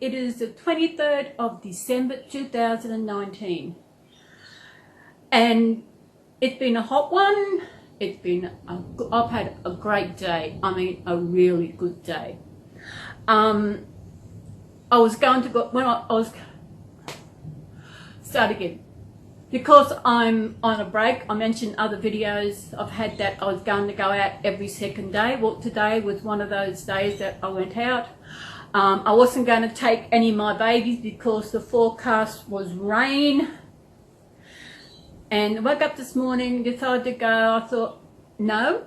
It is the 23rd of December 2019. And it's been a hot one. I've had a great day. I mean, a really good day. I was going to go, start again. Because I'm on a break, I mentioned other videos I've had that I was going to go out every second day. Well, today was one of those days that I went out. I wasn't going to take any of my babies because the forecast was rain. And I woke up this morning, decided to go. I thought, no,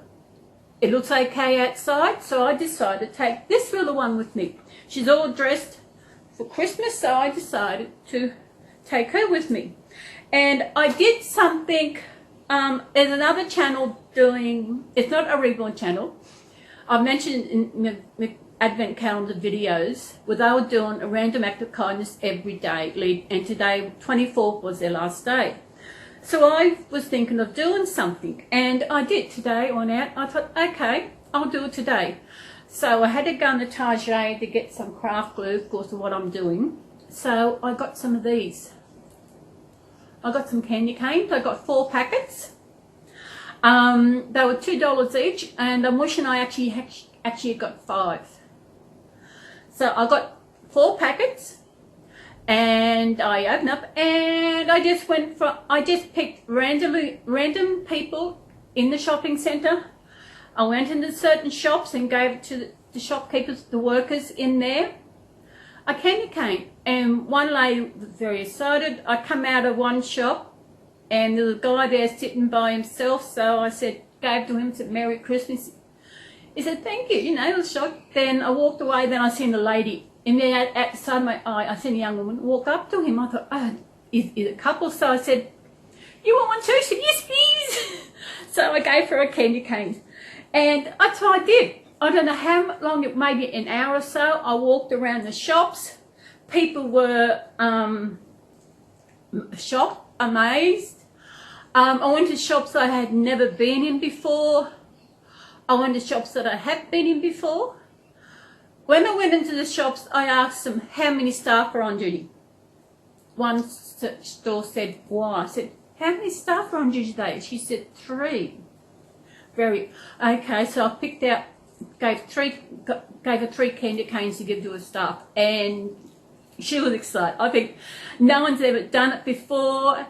it looks okay outside. So I decided to take this little one with me. She's all dressed for Christmas, so I decided to take her with me. And I did something, there's another channel doing, it's not a Reborn channel. I've mentioned in the Advent calendar videos where they were doing a random act of kindness every day. And today, 24th, was their last day. So I was thinking of doing something. And I did today. I went out. I thought, okay, I'll do it today. So I had to go to Target to get some craft glue, of course, of what I'm doing. So I got some of these. I got some candy canes. I got 4 packets. They were $2 each, and I'm wishing I actually got 5. So I got 4 packets, and I opened up, and I just picked random people in the shopping centre. I went into certain shops and gave it to the shopkeepers, the workers in there, a candy cane. And one lady was very excited. I come out of one shop and there was a guy there sitting by himself, so I gave to him, said Merry Christmas. He said thank you, you know, I was shocked. Then I walked away, then I seen a lady in there at the side of my eye. I seen a young woman walk up to him. I thought, oh, is it a couple? So I said, you want one too? She said, yes please. So I gave her a candy cane. And that's what I did. I don't know how long, maybe an hour or so. I walked around the shops. People were shocked, amazed. I went to shops I had never been in before. I went to shops that I had been in before. When I went into the shops, I asked them how many staff are on duty. One store said, why? I said, how many staff are on duty today? She said, 3. Okay, so I picked out, gave her 3 candy canes to give to her staff, and she was excited. I think no one's ever done it before,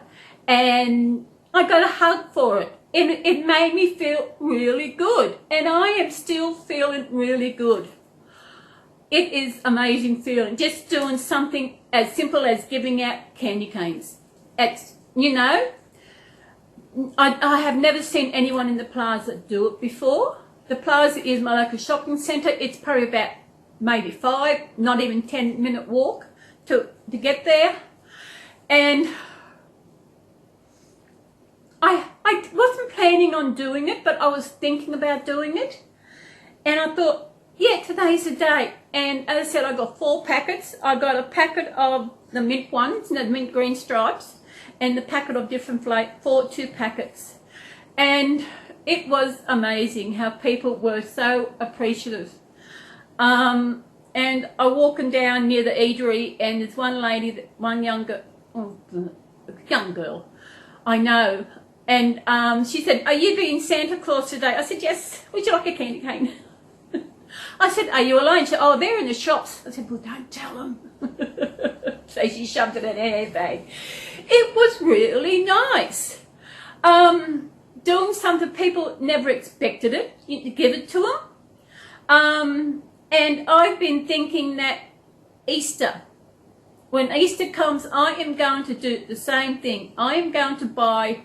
and I got a hug for it. And it made me feel really good, and I am still feeling really good. It is amazing feeling, just doing something as simple as giving out candy canes. It's, you know, I have never seen anyone in the plaza do it before. The plaza is my local shopping centre. It's probably about maybe 5, not even 10-minute walk to get there. And I wasn't planning on doing it, but I was thinking about doing it. And I thought, yeah, today's the day. And as I said, I got 4 packets. I got a packet of the mint ones, the mint green stripes, and the packet of different flavors, 2 packets. And it was amazing how people were so appreciative. And I walking down near the eatery, and there's one lady, one young girl, I know, and she said, are you being Santa Claus today? I said, yes. Would you like a candy cane? I said, are you alone? She said, oh, they're in the shops. I said, well, don't tell them. So she shoved it in her handbag. It was really nice. Doing something people never expected it. You give it to them. And I've been thinking that Easter, when Easter comes, I am going to do the same thing. I am going to buy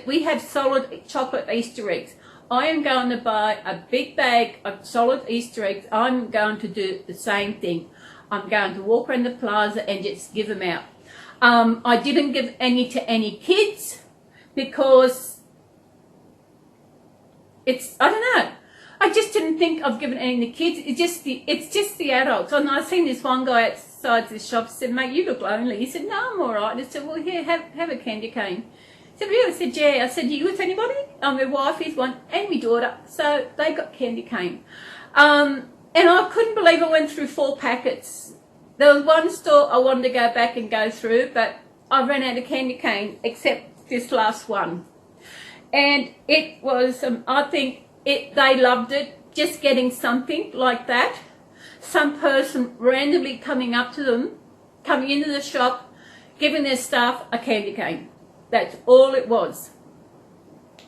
we have solid chocolate Easter eggs. I am going to buy a big bag of solid Easter eggs. I'm going to do the same thing. I'm going to walk around the plaza and just give them out. I didn't give any to any kids because I don't know. I just didn't think of giving any to kids. It's just the adults. And I seen this one guy outside the shop said, mate, you look lonely. He said, no, I'm all right. I said, well, here, have a candy cane. He said, really? I said, yeah. I said, are you with anybody? My wife is one, and my daughter. So they got candy cane. And I couldn't believe I went through 4 packets there was one store I wanted to go back and go through, but I ran out of candy cane except this last one. And it was, I think they loved it, just getting something like that. Some person randomly coming up to them, coming into the shop, giving their staff a candy cane. That's all it was.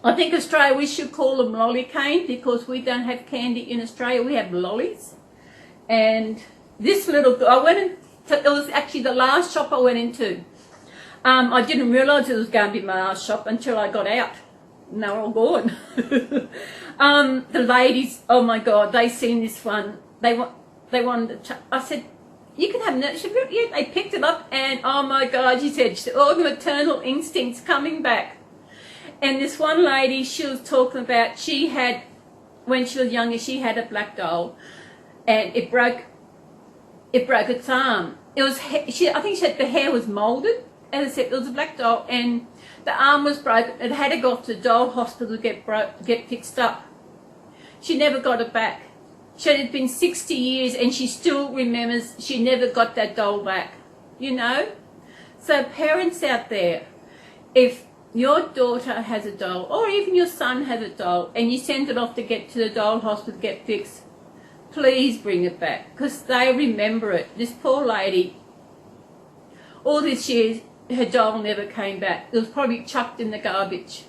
I think Australia, we should call them lolly cane because we don't have candy in Australia. We have lollies. And this little girl, it was actually the last shop I went into. I didn't realise it was going to be my last shop until I got out. And they were all gone. The ladies, oh my God, they seen this one. They wanted to, I said, you can have it. Yeah, they picked it up and oh my God, she said, all the maternal instincts coming back. And this one lady, she was talking about, she had, when she was younger, she had a black doll and it broke its arm. It was, I think she said the hair was moulded. As I said, it was a black doll and the arm was broken. It had to go off to the doll hospital to get fixed up. She never got it back. She had been 60 years and she still remembers she never got that doll back, you know? So parents out there, if your daughter has a doll or even your son has a doll and you send it off to get to the doll hospital to get fixed, please bring it back because they remember it. This poor lady, all this years, her doll never came back. It was probably chucked in the garbage.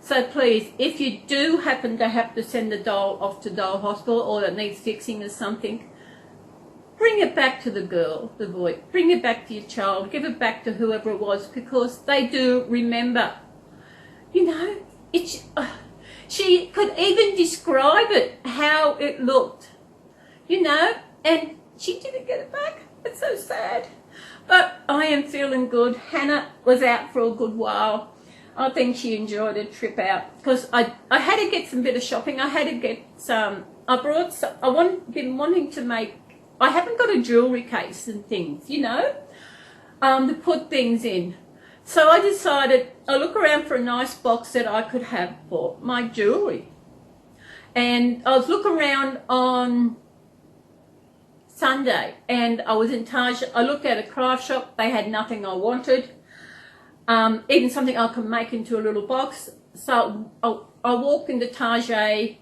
So please, if you do happen to have to send the doll off to doll hospital or that needs fixing or something, bring it back to the girl, the boy. Bring it back to your child. Give it back to whoever it was because they do remember. You know, she could even describe it, how it looked. You know, and she didn't get it back. It's so sad. But I am feeling good. Hannah was out for a good while. I think she enjoyed a trip out because I had to get some bit of shopping. I had to get some. Been wanting to make. I haven't got a jewellery case and things, you know, to put things in. So I decided I'll look around for a nice box that I could have for my jewellery. And I was looking around on Sunday and I was in Taj. I looked at a craft shop. They had nothing I wanted. Even something I could make into a little box. So I walked into Target,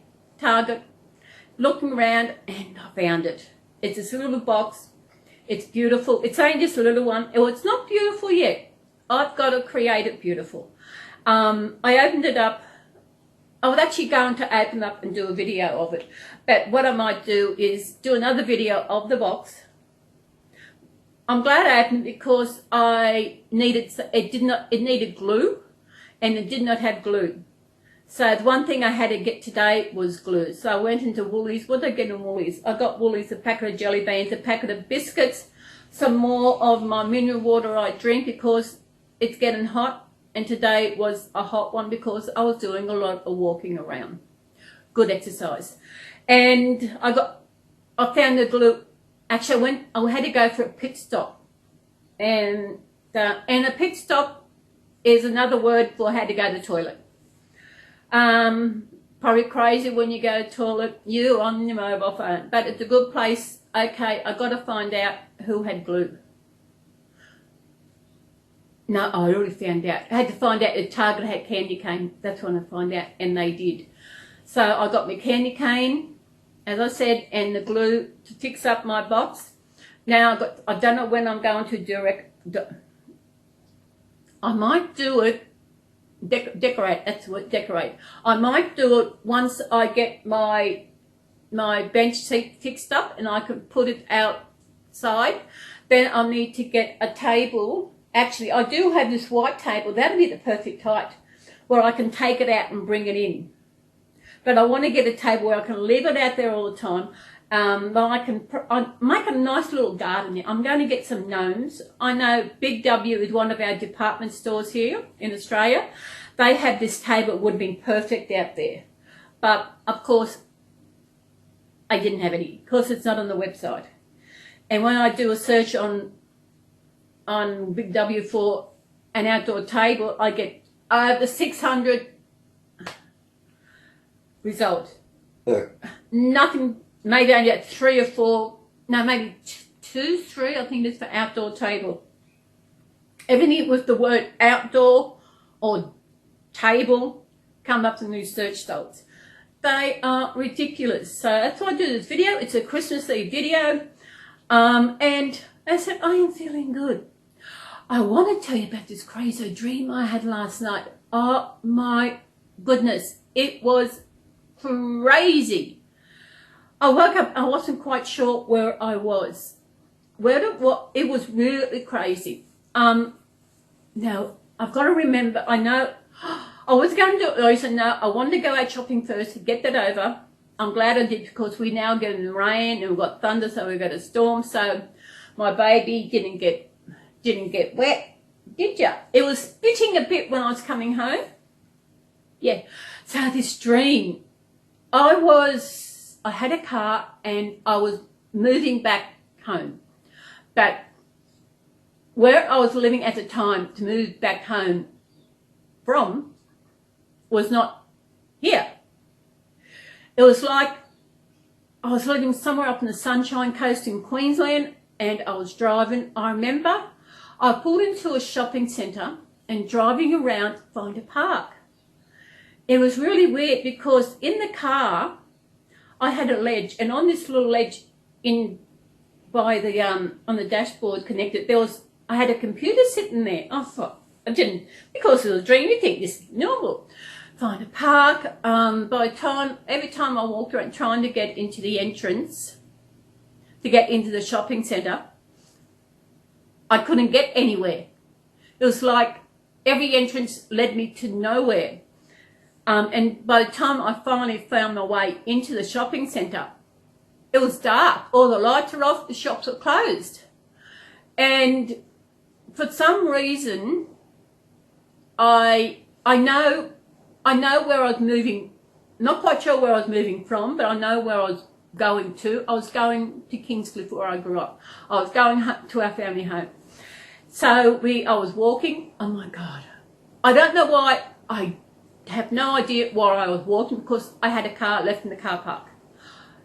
looking around and I found it. It's this little box. It's beautiful. It's only just a little one. Oh, it's not beautiful yet. I've got to create it beautiful. I opened it up. I was actually going to open up and do a video of it. But what I might do is do another video of the box. I'm glad I opened it because it needed glue and it did not have glue. So the one thing I had to get today was glue. So I went into Woolies. What did I get in Woolies? I got Woolies a packet of jelly beans, a packet of biscuits, some more of my mineral water I drink because it's getting hot. And today was a hot one because I was doing a lot of walking around. Good exercise. And I found the glue. Actually, I had to go for a pit stop. And a pit stop is another word for how to go to the toilet. Probably crazy when you go to the toilet, you on your mobile phone, but it's a good place. Okay, I got to find out who had glue. No, I already found out. I had to find out if Target had candy cane. That's when I found out, and they did. So I got my candy cane, as I said, and the glue to fix up my box. Now I don't know when I'm going to do it. I might do it. Decorate, that's what, decorate. I might do it once I get my bench seat fixed up and I can put it outside. Then I'll need to get a table. Actually, I do have this white table. That'll be the perfect height where I can take it out and bring it in. But I want to get a table where I can leave it out there all the time. But I make a nice little garden here. I'm going to get some gnomes. I know Big W is one of our department stores here in Australia. They have this table. It would have been perfect out there. But, of course, I didn't have any because it's not on the website. And when I do a search on Big W for an outdoor table, I get over 600 results. Nothing. Maybe only 3 or 4, no, maybe 2, 3, I think it's for outdoor table. Everything with the word outdoor or table come up in these search results. They are ridiculous. So that's why I do this video. It's a Christmas Eve video. And I said, I am feeling good. I want to tell you about this crazy dream I had last night. Oh my goodness. It was crazy. I woke up, I wasn't quite sure where I was. It was really crazy. Now, I've got to remember, I know, I was going to do it early, so no, I wanted to go out shopping first to get that over. I'm glad I did because we now get in the rain and we've got thunder, so we've got a storm, so my baby didn't get wet, did ya? It was spitting a bit when I was coming home. Yeah, so this dream, I had a car and I was moving back home, but where I was living at the time to move back home from was not here. It was like I was living somewhere up in the Sunshine Coast in Queensland and I was driving. I remember I pulled into a shopping centre and driving around to find a park. It was really weird because in the car I had a ledge, and on this little ledge by the on the dashboard connected, I had a computer sitting there. I thought, I didn't, because it was a dream, you think this is normal. Find a park. Every time I walked around trying to get into the entrance, to get into the shopping centre, I couldn't get anywhere. It was like every entrance led me to nowhere. And by the time I finally found my way into the shopping centre, it was dark. All the lights are off, the shops are closed. And for some reason, I know where I was moving. Not quite sure where I was moving from, but I know where I was going to. I was going to Kingscliff, where I grew up. I was going to our family home. So I was walking. Oh my God. I don't know why. I have no idea why I was walking, because I had a car left in the car park.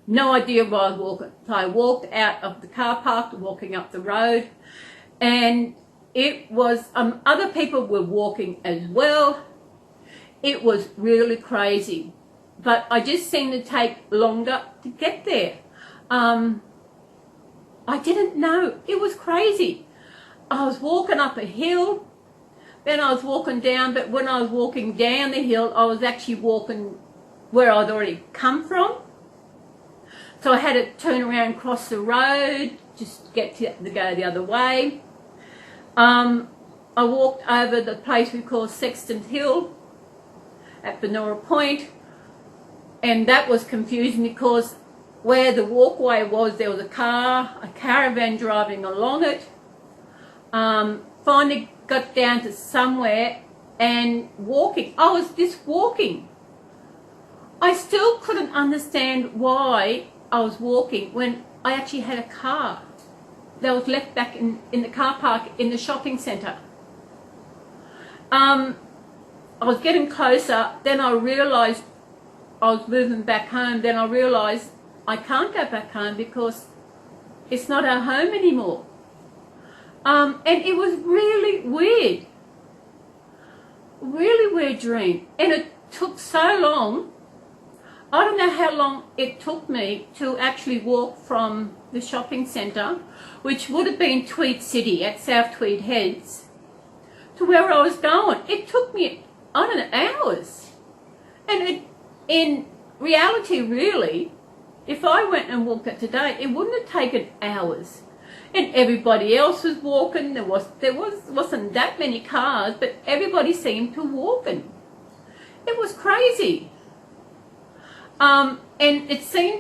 No idea why I was walking. So I walked out of the car park, walking up the road, and it was, other people were walking as well. It was really crazy, but I just seemed to take longer to get there. I didn't know. It was crazy. I was walking up a hill, then I was walking down, but when I was walking down the hill, I was actually walking where I'd already come from. So I had to turn around and cross the road, just get to go the other way. I walked over the place we call Sexton Hill at Benora Point, and that was confusing because where the walkway was, there was a caravan driving along it. Finally got down to somewhere and walking. I was just walking. I still couldn't understand why I was walking when I actually had a car that was left back in the car park in the shopping centre. I was getting closer, then I realised I was moving back home, then I realised I can't go back home because it's not our home anymore. And it was really weird dream, and it took so long. I don't know how long it took me to actually walk from the shopping centre, which would have been Tweed City at South Tweed Heads, to where I was going. It took me, I don't know, hours. And in reality, really, if I went and walked it today, it wouldn't have taken hours. And everybody else was walking. There wasn't that many cars, but everybody seemed to walking. It was crazy. And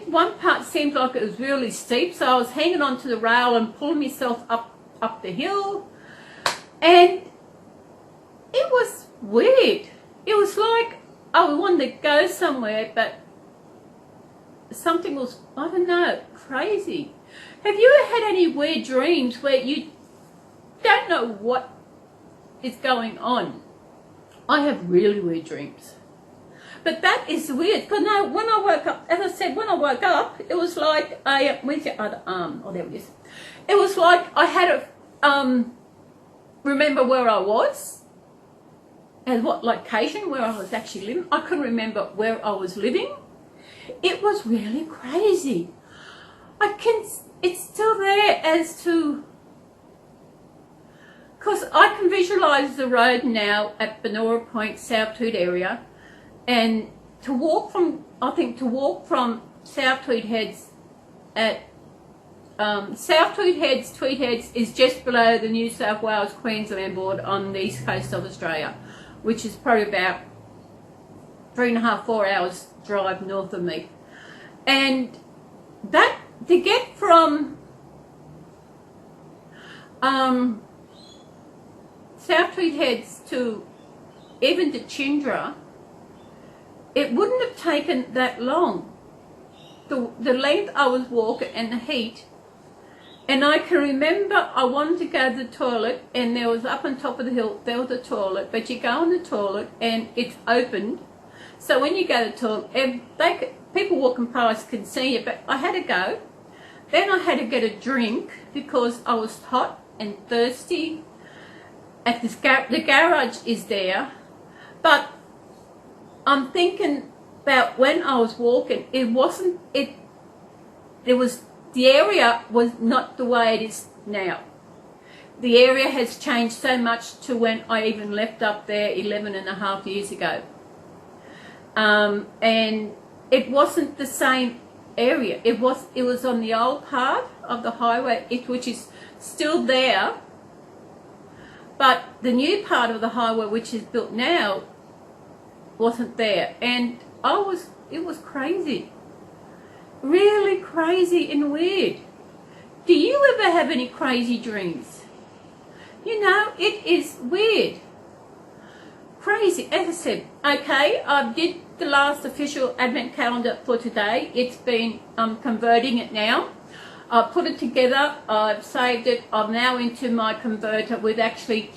one part seemed like it was really steep, so I was hanging onto the rail and pulling myself up the hill, and it was weird. It was like I wanted to go somewhere, but something was, I don't know, crazy. Have you ever had any weird dreams where you don't know what is going on? I have really weird dreams. But that is weird, because now when I woke up, as I said, when I woke up, it was like, where's your other arm? Oh, there it is. It was like I had to remember where I was and what location where I was actually living. I couldn't remember where I was living. It was really crazy. It's still there as to, because I can visualise the road now at Benora Point, South Tweed area, and to walk from South Tweed Heads at South Tweed Heads is just below the New South Wales Queensland border on the east coast of Australia, which is probably about 3.5 4 hours drive north of me. And that, to get from South Tweed Heads to even to Chindra, it wouldn't have taken that long. The length I was walking and the heat, and I can remember I wanted to go to the toilet, and there was up on top of the hill, there was a toilet, but you go in the toilet and it's opened. So when you go to the toilet, people walking past can see you, but I had to go. Then I had to get a drink because I was hot and thirsty. At this the garage is there, but I'm thinking about when I was walking, the area was not the way it is now. The area has changed so much to when I even left up there 11.5 years ago. And it wasn't the same area. It was on the old part of the highway, which is still there, but the new part of the highway, which is built now, wasn't there. And it was crazy, really crazy and weird. Do you ever have any crazy dreams? You know, it is weird, crazy. As I said, okay, I did the last official advent calendar for today. It's been, I'm converting it now. I put it together, I've saved it, I'm now into my converter. We've actually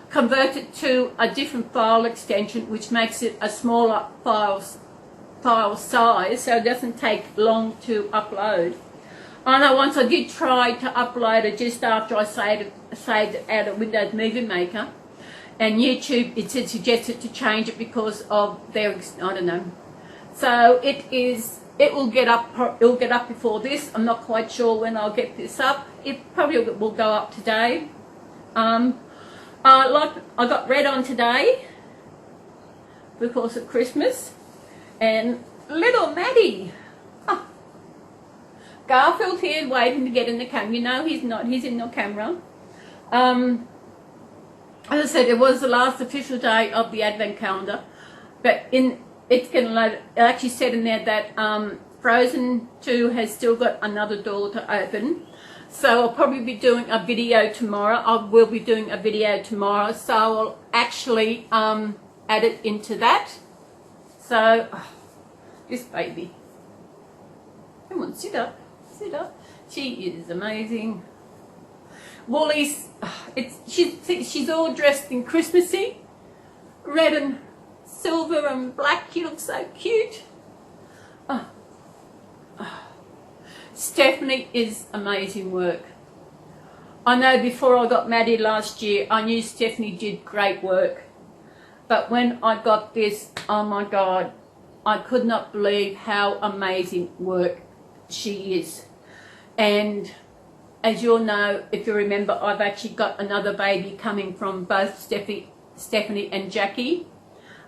converted to a different file extension, which makes it a smaller file size, so it doesn't take long to upload. I know once I did try to upload it just after I saved it out of Windows Movie Maker, and YouTube, it suggested to change it because of their, I don't know. So it will get up before this. I'm not quite sure when I'll get this up. It probably will go up today. I got red on today because of Christmas. And little Maddie, Garfield here waiting to get in the camera. You know he's not, he's in the camera. As I said, it was the last official day of the advent calendar, but it's going to load. It actually said in there that Frozen 2 has still got another door to open. So I'll probably be doing a video tomorrow. I will be doing a video tomorrow, so I'll actually add it into that. So, this baby. Come on, sit up, sit up. She is amazing. Wally's, she's all dressed in Christmassy, red and silver and black. She looks so cute. Stephanie is amazing work. I know before I got Maddie last year, I knew Stephanie did great work. But when I got this, oh my God, I could not believe how amazing work she is. And as you'll know, if you remember, I've actually got another baby coming from both Stephanie and Jackie.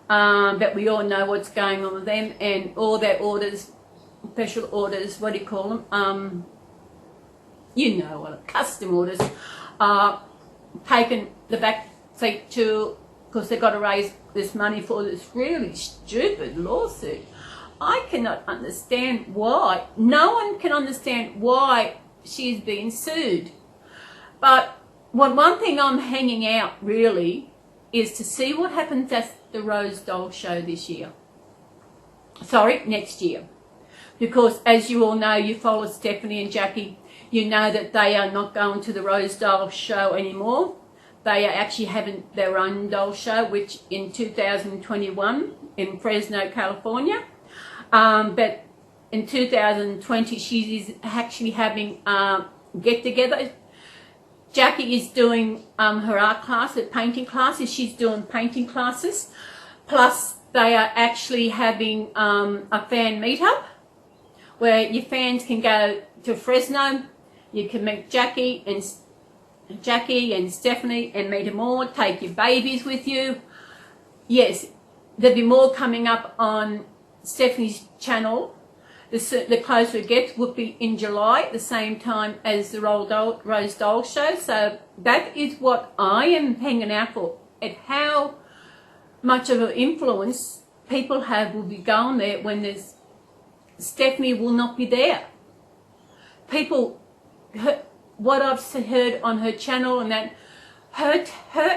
But we all know what's going on with them, and all their orders, special orders, what do you call them? You know what, custom orders, are taken the back seat to, because they've got to raise this money for this really stupid lawsuit. I cannot understand why. No one can understand why she's being sued. But one thing I'm hanging out really is to see what happens at the Rose Doll show this year. Sorry, next year. Because as you all know, you follow Stephanie and Jackie, you know that they are not going to the Rose Doll show anymore. They are actually having their own doll show, which in 2021 in Fresno, California. But in 2020, she is actually having get together. Jackie is doing her art class, her painting classes. She's doing painting classes. Plus, they are actually having a fan meetup where your fans can go to Fresno. You can meet Jackie and Stephanie and meet them all. Take your babies with you. Yes, there'll be more coming up on Stephanie's channel. The closer it gets will be in July, the same time as the Rose Doll Show. So that is what I am hanging out for. And how much of an influence people have will be going there when there's Stephanie will not be there. People, what I've heard on her channel, and that her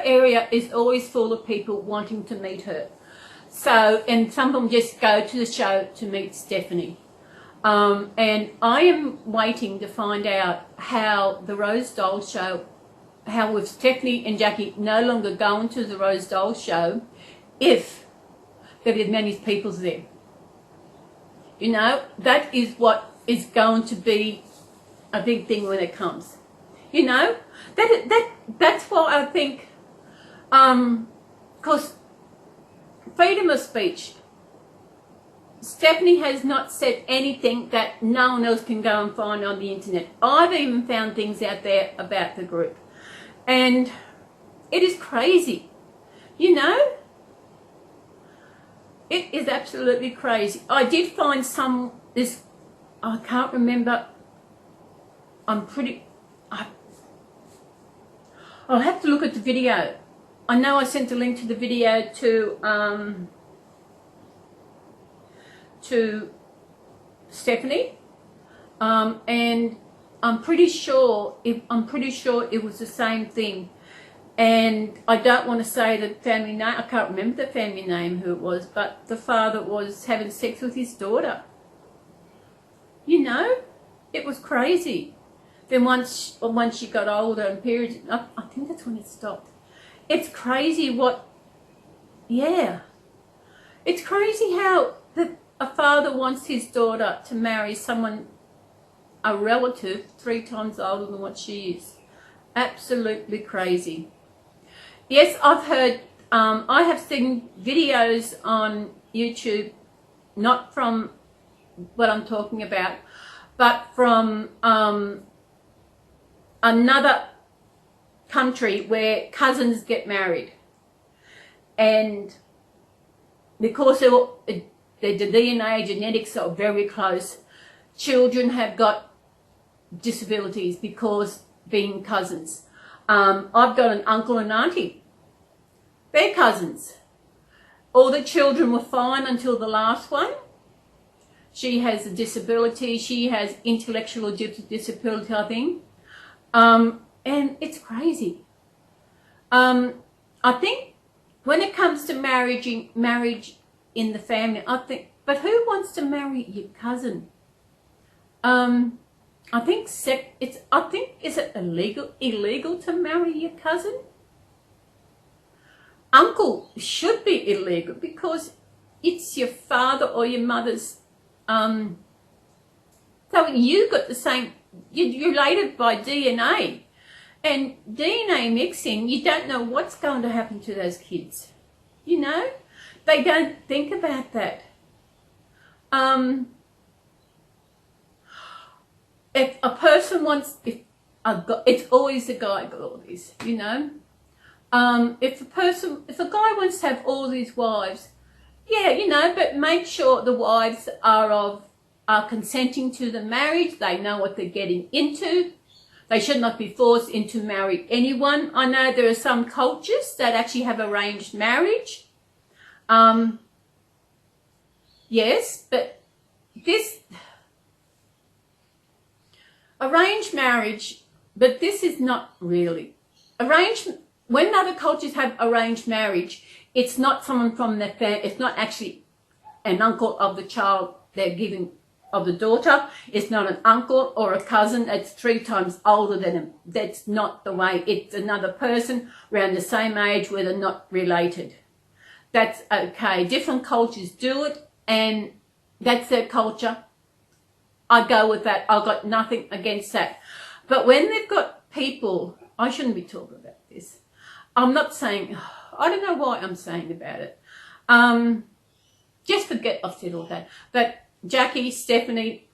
area is always full of people wanting to meet her. So, and some of them just go to the show to meet Stephanie. And I am waiting to find out how the Rose Doll Show, how with Stephanie and Jackie no longer going to the Rose Doll Show, if there are many people there. You know, that is what is going to be a big thing when it comes. You know, that's why I think, because freedom of speech, Stephanie has not said anything that no one else can go and find on the internet. I've even found things out there about the group. And it is crazy. You know? It is absolutely crazy. I did find I can't remember. I'll have to look at the video. I know I sent a link to the video to Stephanie, and I'm pretty sure it was the same thing. And I don't want to say the family name. I can't remember the family name who it was, but the father was having sex with his daughter. You know, it was crazy. Then once she got older and periods, I think that's when it stopped. It's crazy it's crazy how a father wants his daughter to marry someone, a relative 3 times older than what she is. Absolutely crazy. Yes, I've heard, I have seen videos on YouTube, not from what I'm talking about, but from another country where cousins get married. And because the DNA genetics are very close, children have got disabilities because being cousins. I've got an uncle and auntie. They're cousins. All the children were fine until the last one. She has a disability. She has intellectual disability, I think. And it's crazy. I think when it comes to marriage in the family, I think, but who wants to marry your cousin? I think is it illegal to marry your cousin? Uncle should be illegal because it's your father or your mother's. So you got the same. You're related by DNA, and DNA mixing. You don't know what's going to happen to those kids. You know, they don't think about that. If a person wants, it's always the guy got all this, you know. If a guy wants to have all these wives, yeah, you know, but make sure the wives are consenting to the marriage. They know what they're getting into. They should not be forced into marry anyone. I know there are some cultures that actually have arranged marriage. Yes, but this arranged marriage, but this is not really arranged. When other cultures have arranged marriage, it's not someone from their family. It's not actually an uncle of the child they're giving, of the daughter. It's not an uncle or a cousin that's 3 times older than them. That's not the way. It's another person around the same age where they're not related. That's okay. Different cultures do it, and that's their culture. I go with that. I've got nothing against that. But when they've got people, I shouldn't be talking about this. I'm not saying, I don't know why I'm saying about it. Just forget I've said all that. But Jackie, Stephanie,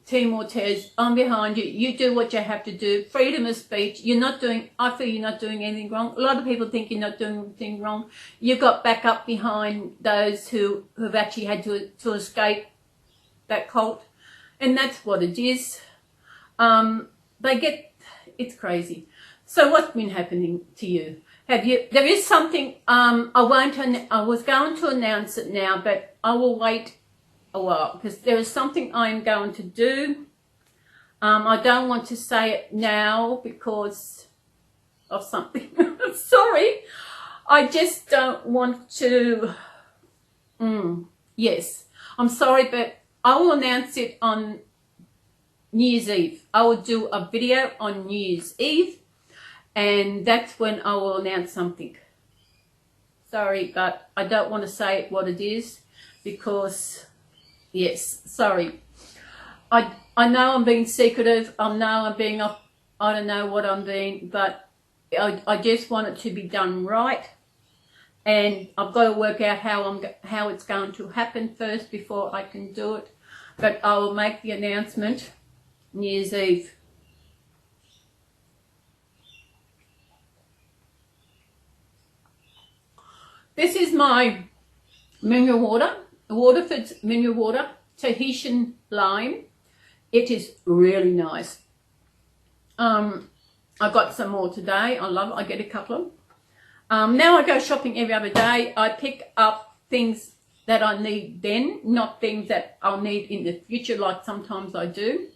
TEAMORTIZ, I'm behind you. You do what you have to do. Freedom of speech. You're not doing, I feel you're not doing anything wrong. A lot of people think you're not doing anything wrong. You've got backup behind those who have actually had to escape that cult. And that's what it is. It's crazy. So what's been happening to you? There is something, I was going to announce it now, but I will wait a while because there is something I'm going to do. I don't want to say it now because of something. Sorry. I just don't want to. Yes. I'm sorry, but I will announce it on New Year's Eve. I will do a video on New Year's Eve, and that's when I will announce something. Sorry, but I don't want to say what it is because, yes, sorry. I know I'm being secretive. I know I'm being off. I don't know what I'm being, but I just want it to be done right. And I've got to work out how it's going to happen first before I can do it. But I will make the announcement New Year's Eve. This is my mineral water, Waterford's mineral water, Tahitian lime. It is really nice. I got some more today. I love it. I get a couple of them. Now I go shopping every other day. I pick up things that I need then, not things that I'll need in the future like sometimes I do.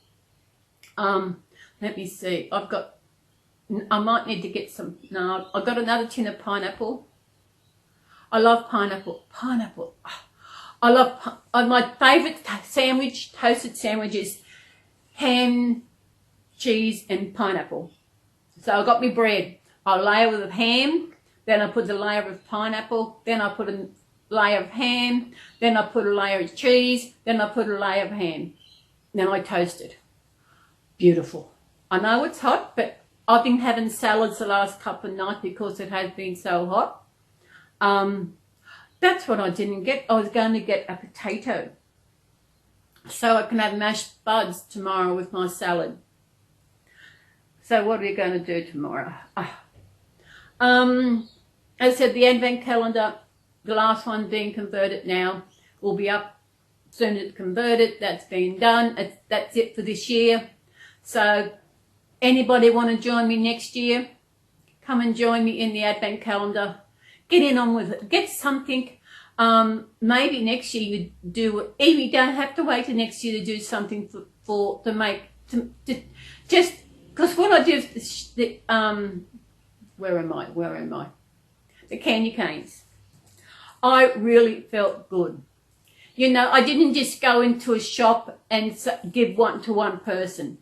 Let me see. I might need to get some. No, I've got another tin of pineapple. I love pineapple. Pineapple. I love my favourite sandwich, toasted sandwich is ham, cheese and pineapple. So I got my bread. I layer with ham, then I put the layer of pineapple, then I put a layer of ham, then I put a layer of cheese, then I put a layer of ham. Then I toast it. Beautiful. I know it's hot, but I've been having salads the last couple of nights because it has been so hot. That's what I didn't get. I was going to get a potato so I can have mashed buds tomorrow with my salad. So what are we going to do tomorrow? As I said, the advent calendar, the last one being converted now, will be up soon as it's converted. That's been done. That's it for this year. So anybody want to join me next year? Come and join me in the advent calendar. Get in on with it. Get something. Maybe next year you do it. Even you don't have to wait till next year to do something just because when I do where am I? The candy canes. I really felt good. You know, I didn't just go into a shop and give one to one person.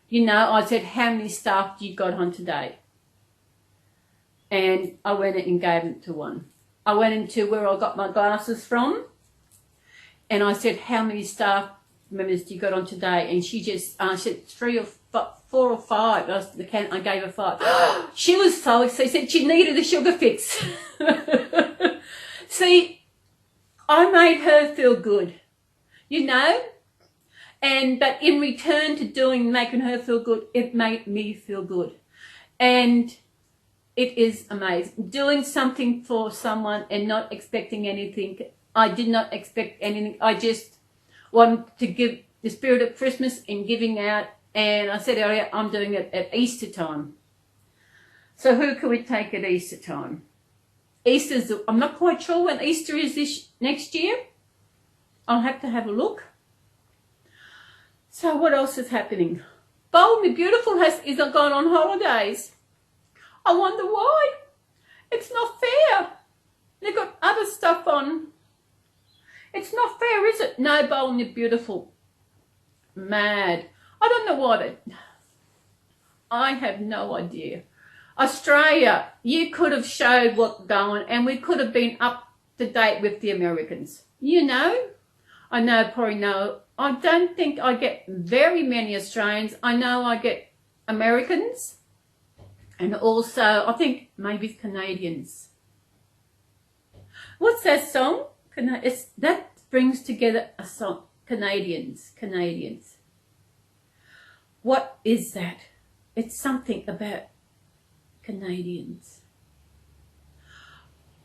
You know, I said, how many staff do you got on today? And I went and gave it to one. I went into where I got my glasses from, and I said, how many staff members do you got on today? And she just said 3 or 4 or 5. I gave her 5. She was so excited. She said she needed a sugar fix. See, I made her feel good, you know, but in return to making her feel good, it made me feel good. And it is amazing. Doing something for someone and not expecting anything. I did not expect anything. I just wanted to give the spirit of Christmas and giving out. And I said earlier, I'm doing it at Easter time. So who can we take at Easter time? I'm not quite sure when Easter is next year. I'll have to have a look. So what else is happening? Bold and Beautiful is gone on holidays. I wonder why. It's not fair. They've got other stuff on. It's not fair, is it? No, Bold and Beautiful. Mad. I don't know why I have no idea. Australia, you could have showed what's going and we could have been up to date with the Americans. You know, I know, probably no. I don't think I get very many Australians. I know I get Americans and also I think maybe Canadians. What's that song? That brings together a song. Canadians. What is that? It's something about Canadians.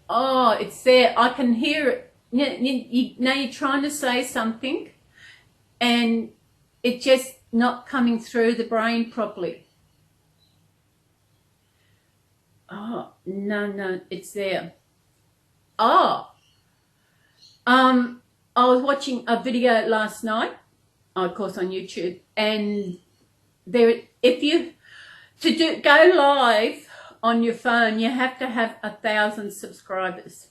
Oh, it's there. I can hear it. Now you're trying to say something and it's just not coming through the brain properly. Oh, no, it's there. Oh, I was watching a video last night, of course on YouTube, and there, go live on your phone, you have to have 1,000 subscribers.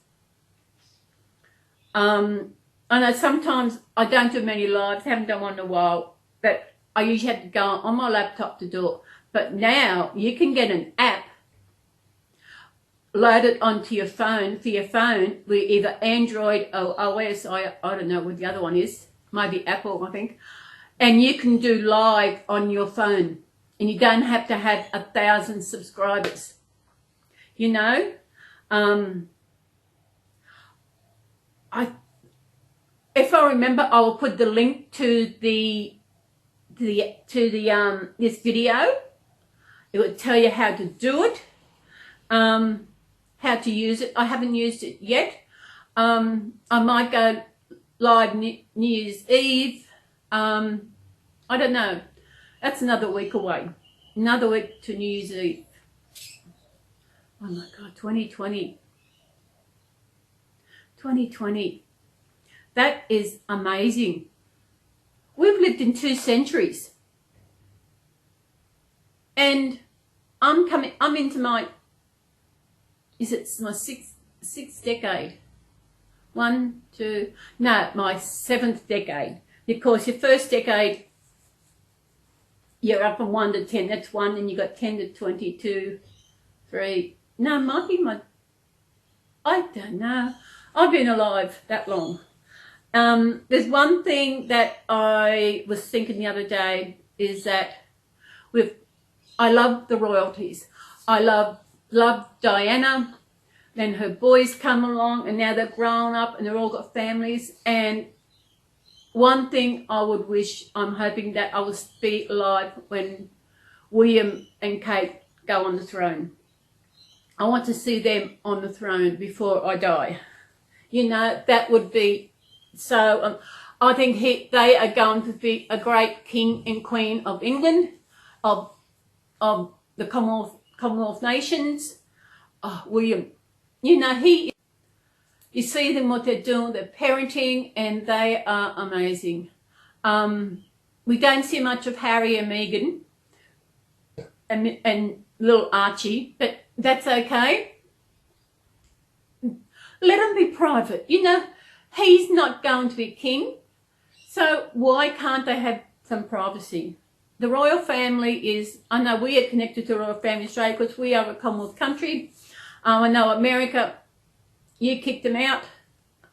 I know sometimes I don't do many lives, haven't done one in a while, but I usually have to go on my laptop to do it. But now you can get an app loaded onto your phone, for your phone, with either Android or OS, I don't know what the other one is, maybe Apple, I think, and you can do live on your phone, and you don't have to have 1,000 subscribers, you know. If I remember, I will put the link to this video. It will tell you how to do it, how to use it. I haven't used it yet. I might go live New Year's Eve. I don't know. That's another week away. Another week to New Year's Eve. Oh my God, 2020. 2020. That is amazing. We've lived in 2 centuries. And I'm into my, is it my sixth decade? My 7th decade. Because your first decade, you're up from 1 to 10. That's 1, and you got 10 to 22, 3. No, it might be I don't know. I've been alive that long. There's one thing that I was thinking the other day is that I love the royalties. I love Diana. Then her boys come along, and now they're grown up and they've all got families. And one thing I would wish, I'm hoping that I will be alive when William and Kate go on the throne. I want to see them on the throne before I die. You know, that would be so. I think they are going to be a great king and queen of England, of the Commonwealth nations. Oh, William, you know, you see them, what they're doing, they're parenting, and they are amazing. We don't see much of Harry and Meghan and little Archie, but that's okay. Let him be private. You know, he's not going to be king, so why can't they have some privacy? The royal family is, I know we are connected to the royal family in Australia because we are a Commonwealth country. I know America, you kicked them out,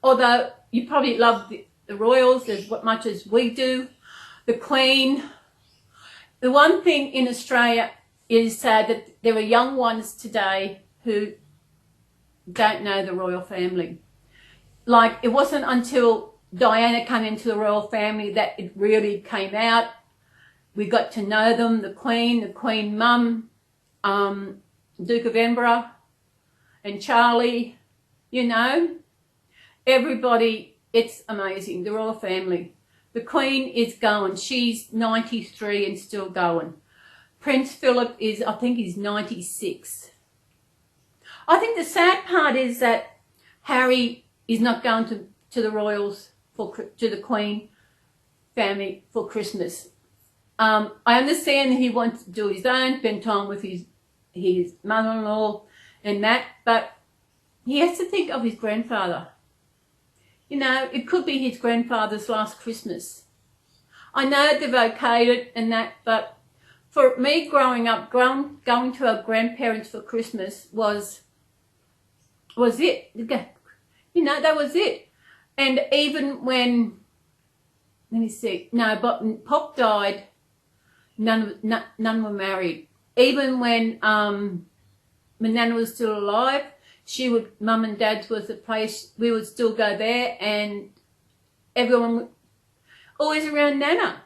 although you probably love the royals as much as we do. The Queen. The one thing in Australia is that there are young ones today who don't know the royal family. Like, it wasn't until Diana came into the royal family that it really came out. We got to know them, the Queen Mum, Duke of Edinburgh, and Charlie, you know. Everybody, it's amazing, the royal family. The Queen is going. She's 93 and still going. Prince Philip is, I think he's 96. I think the sad part is that Harry is not going to the royals, to the Queen family for Christmas. I understand that he wants to do his own, spend time with his mother-in-law and that, but he has to think of his grandfather. You know, it could be his grandfather's last Christmas. I know they've okayed it and that, but for me growing up, going to our grandparents for Christmas was it. You know, that was it. And even when let me see. No, but Pop died. None were married. Even when Nana was still alive, Mum and Dad's was the place, we would still go there, and everyone always around Nana.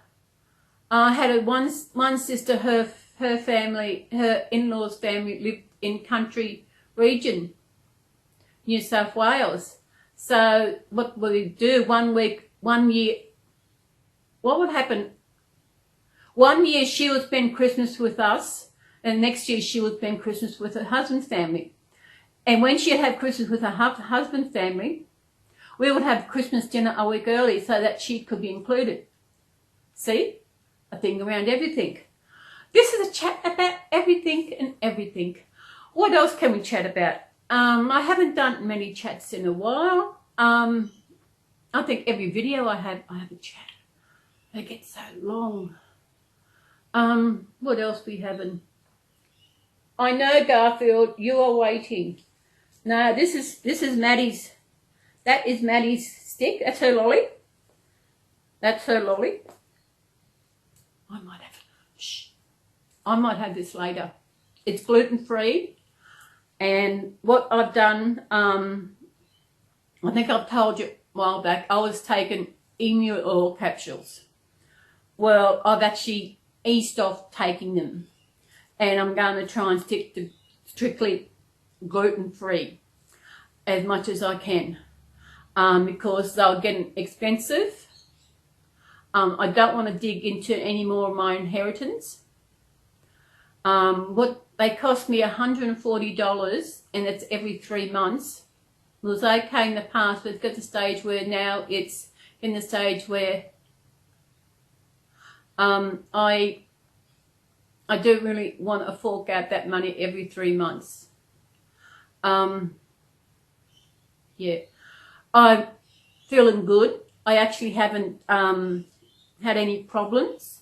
I had one sister, her family, her in-laws' family lived in country region, New South Wales. So what would we do? 1 year, what would happen? 1 year she would spend Christmas with us, and next year she would spend Christmas with her husband's family. And when she'd have Christmas with her husband's family, we would have Christmas dinner a week early so that she could be included. See? A thing around everything. This is a chat about everything and everything. What else can we chat about? I haven't done many chats in a while. I think every video I have a chat. They get so long. What else we haven't? I know, Garfield, you are waiting. No, this is Maddie's. That is Maddie's stick. That's her lolly. That's her lolly. I might have this later. It's gluten-free. And what I've done, I think I've told you a while back, I was taking emu oil capsules. Well, I've actually eased off taking them. And I'm going to try and stick to strictly gluten-free as much as I can. Because they're getting expensive. I don't want to dig into any more of my inheritance. What they cost me $140, and it's every 3 months. It was okay in the past, but it's got to the stage where now it's in the stage where I do really want to fork out that money every 3 months. Yeah, I'm feeling good. I actually haven't had any problems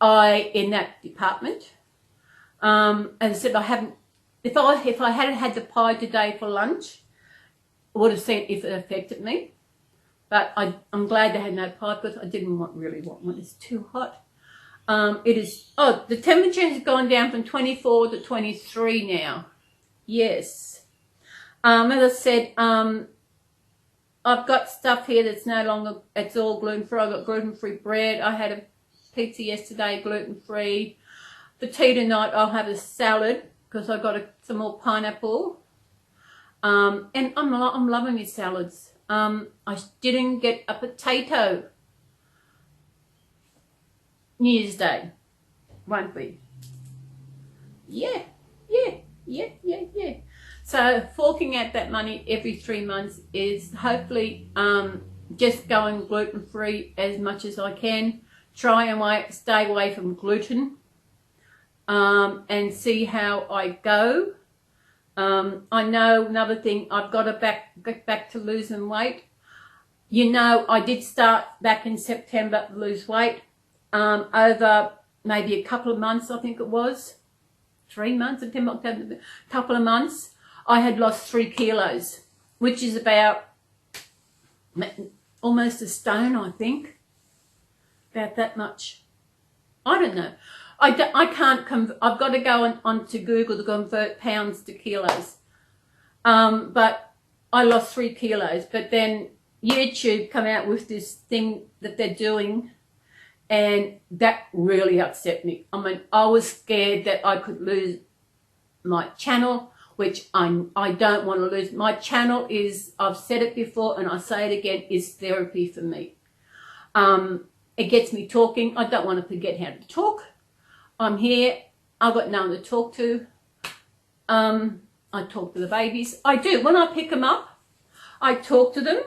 in that department. As I said, I haven't. If I hadn't had the pie today for lunch, I would have seen if it affected me. But I'm glad they had no pie because I didn't really want one. It's too hot. It is. Oh, the temperature has gone down from 24 to 23 now. Yes. As I said, I've got stuff here that's no longer. It's all gluten-free. I've got gluten-free bread. I had a pizza yesterday, gluten-free. For tea tonight, I'll have a salad because I've got some more pineapple. And I'm loving these salads. I didn't get a potato New Year's Day. Won't be. Yeah. So forking out that money every 3 months is hopefully just going gluten-free as much as I can. Try and stay away from gluten. And see how I go. I know another thing, I've got to get back to losing weight. You know, I did start back in September to lose weight. Over maybe a couple of months, I think it was. 3 months, September, October, a couple of months. I had lost 3 kilos, which is about almost a stone, I think. About that much. I don't know. I can't, I've got to go onto Google to convert pounds to kilos. But I lost 3 kilos. But then YouTube come out with this thing that they're doing, and that really upset me. I mean, I was scared that I could lose my channel, which I don't want to lose. My channel is, I've said it before and I say it again, is therapy for me. It gets me talking. I don't want to forget how to talk. I'm here. I've got no one to talk to. I talk to the babies. I do. When I pick them up, I talk to them.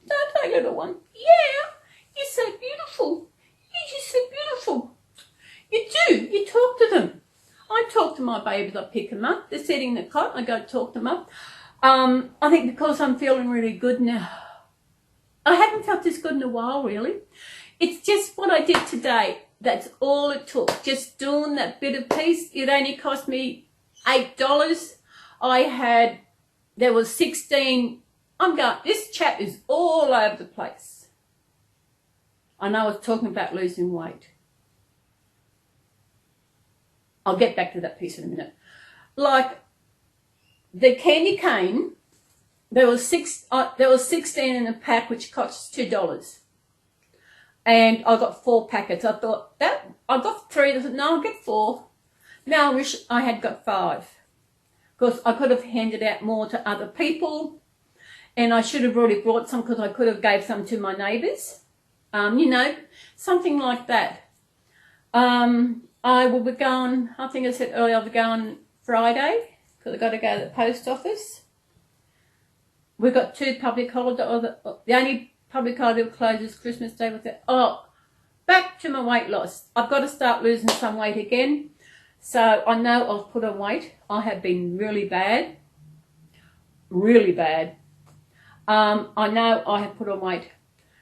Don't I, little one? Yeah, you're so beautiful. You're just so beautiful. You do. You talk to them. I talk to my babies. I pick them up. They're sitting in the cot. I go talk them up. I think because I'm feeling really good now. I haven't felt this good in a while, really. It's just what I did today. That's all it took. Just doing that bit of piece. It only cost me $8. There was 16. This chat is all over the place. I know I was talking about losing weight. I'll get back to that piece in a minute. Like the candy cane, there was 16 in a pack, which costs $2. And I got 4 packets. I thought that I got 3. I said, no, I'll get 4. Now I wish I had got 5, because I could have handed out more to other people, and I should have already brought some, because I could have gave some to my neighbours. You know, something like that. I will be going, I think I said earlier, I'll be going Friday, because I've got to go to the post office. We've got 2 public holidays. The only public holiday closes Christmas Day with it. Oh, back to my weight loss. I've got to start losing some weight again. So I know I've put on weight. I have been really bad. Really bad. I know I have put on weight.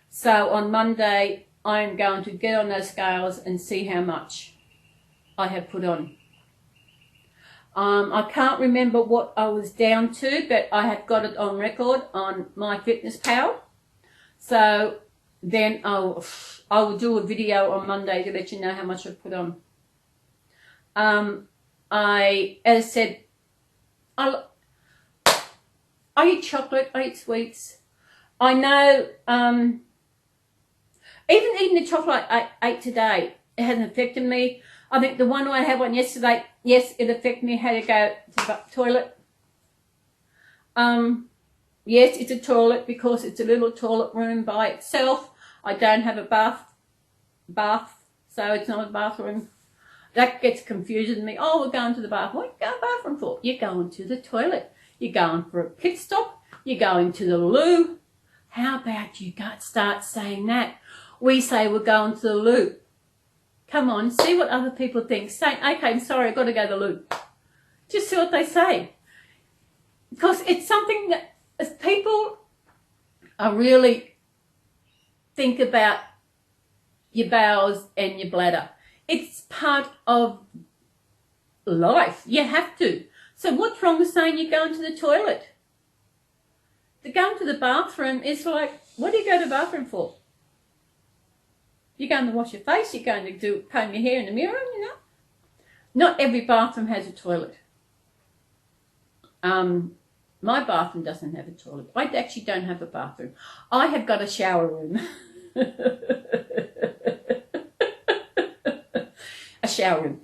So on Monday, I'm going to get on those scales and see how much I have put on. I can't remember what I was down to, but I have got it on record on MyFitnessPal. So then I will do a video on Monday to let you know how much I've put on. As I said, I eat chocolate, I eat sweets. I know, even eating the chocolate I ate today, it hasn't affected me. I think the one I had one yesterday, yes, it affected me. I had to go to the toilet. Yes, it's a toilet because it's a little toilet room by itself. I don't have a bath, so it's not a bathroom. That gets confusing to me. Oh, we're going to the bathroom. What are you going to the bathroom for? You're going to the toilet. You're going for a pit stop. You're going to the loo. How about you start saying that? We say we're going to the loo. Come on, see what other people think. Say, okay, I'm sorry, I've got to go to the loo. Just see what they say. Because it's something that as people are really think about your bowels and your bladder. It's part of life. You have to. So what's wrong with saying you're going to the toilet? The going to the bathroom is like, what do you go to the bathroom for? You're going to wash your face, you're going to comb your hair in the mirror, you know. Not every bathroom has a toilet. My bathroom doesn't have a toilet. I actually don't have a bathroom. I have got a shower room. A shower room.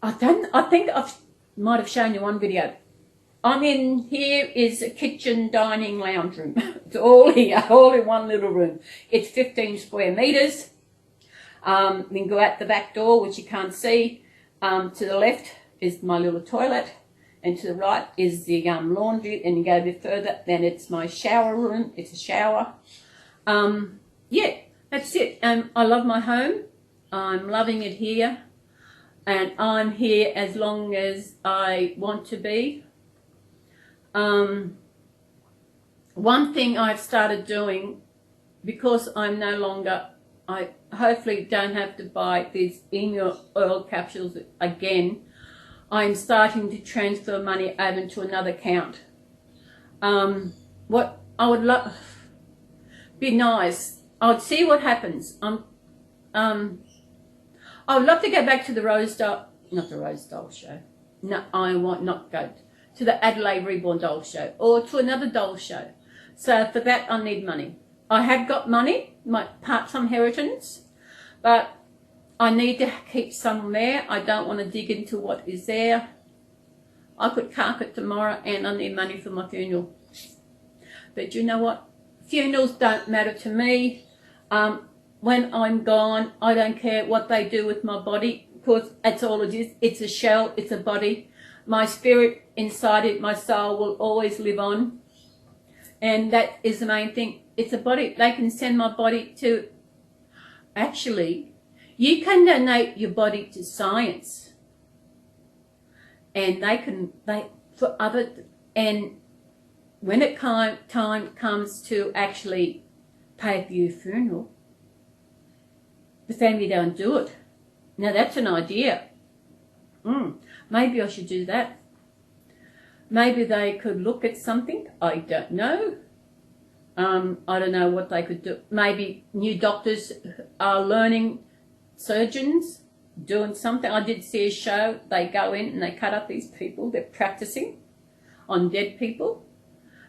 I think I might have shown you one video. I'm in here is a kitchen, dining, lounge room. It's all here, all in one little room. It's 15 square meters. You can go out the back door, which you can't see. To the left is my little toilet, and to the right is the laundry. And you go a bit further, then it's my shower room. It's a shower. Yeah, that's it. I love my home. I'm loving it here, and I'm here as long as I want to be. One thing I've started doing, because I'm no longer, I hopefully don't have to buy these emu oil capsules again, I'm starting to transfer money over to another account. What I would love, be nice, I would see what happens. I would love to go back to the not the Rose Doll show. No, I want not go to the Adelaide Reborn doll show or to another doll show. So for that, I need money. I have got money, some inheritance, but I need to keep some there. I don't want to dig into what is there. I could cark it tomorrow, and I need money for my funeral. But you know what? Funerals don't matter to me. When I'm gone, I don't care what they do with my body, because that's all it is. It's a shell, it's a body. My spirit inside it, my soul will always live on. And that is the main thing. It's a body. They can send my body to, actually, you can donate your body to science. And and when it time comes to actually pay for your funeral, the family don't do it. Now that's an idea. Maybe I should do that. Maybe they could look at something. I don't know. I don't know what they could do. Maybe new doctors are learning, surgeons doing something. I did see a show. They go in and they cut up these people. They're practicing on dead people.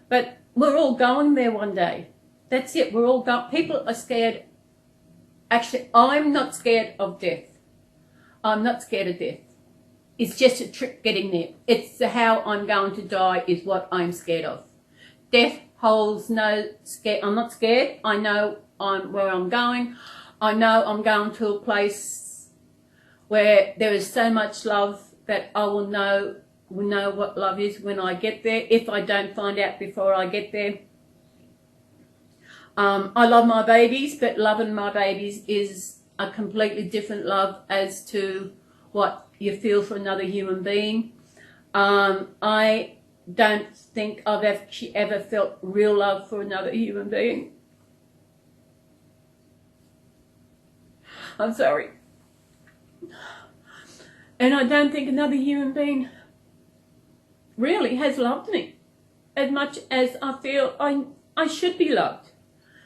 But we're all going there one day. That's it. We're all going. People are scared. Actually, I'm not scared of death. I'm not scared of death. It's just a trick getting there. It's how I'm going to die is what I'm scared of. Death holds no scare. I'm not scared. I know where I'm going. I know I'm going to a place where there is so much love that I will know what love is when I get there, if I don't find out before I get there. I love my babies, but loving my babies is a completely different love as to what you feel for another human being. I don't think I've actually ever felt real love for another human being. I'm sorry. And I don't think another human being really has loved me as much as I feel I should be loved.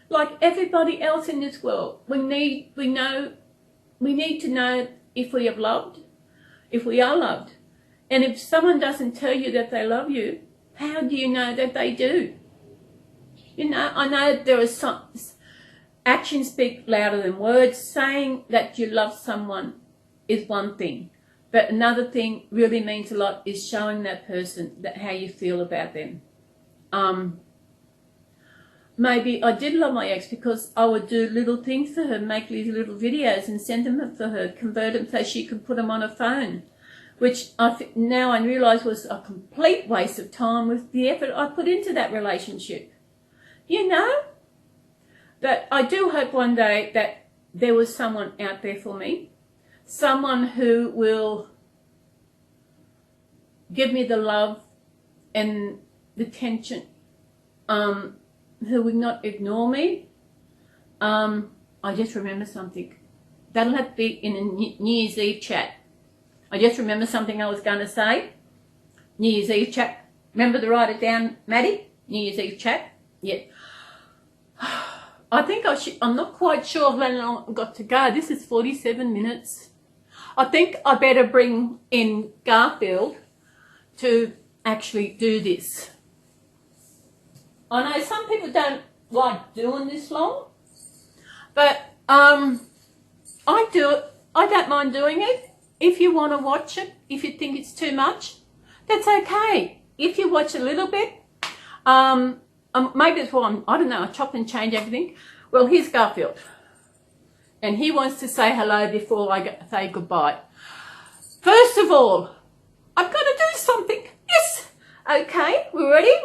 Like everybody else in this world, we need to know if we have loved, if we are loved. And if someone doesn't tell you that they love you, how do you know that they do? You know, I know there are some actions speak louder than words. Saying that you love someone is one thing, but another thing really means a lot is showing that person that how you feel about them. Maybe I did love my ex because I would do little things for her, make these little videos and send them for her, convert them so she could put them on her phone, which now I realise was a complete waste of time with the effort I put into that relationship. You know? But I do hope one day that there was someone out there for me, someone who will give me the love and the attention, who will not ignore me. I just remember something. That'll have to be in a New Year's Eve chat. I just remember something I was going to say. New Year's Eve chat. Remember to write it down, Maddie? New Year's Eve chat. Yeah. I think I'm not quite sure how long I've got to go. This is 47 minutes. I think I better bring in Garfield to actually do this. I know some people don't like doing this long, but I do it. I don't mind doing it. If you want to watch it, if you think it's too much, that's okay. If you watch a little bit, maybe it's why I don't know, I chop and change everything. Well, here's Garfield, and he wants to say hello before I say goodbye. First of all, I've got to do something. Yes. Okay, we're ready?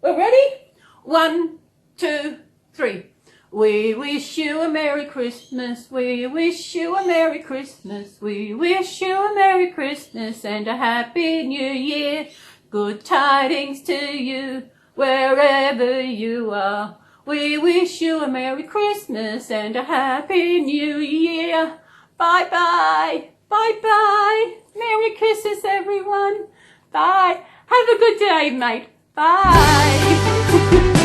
We're ready? 1, 2, 3. We wish you a Merry Christmas. We wish you a Merry Christmas. We wish you a Merry Christmas and a Happy New Year. Good tidings to you wherever you are. We wish you a Merry Christmas and a Happy New Year. Bye-bye. Bye-bye. Merry Christmas, everyone. Bye. Have a good day, mate. Bye.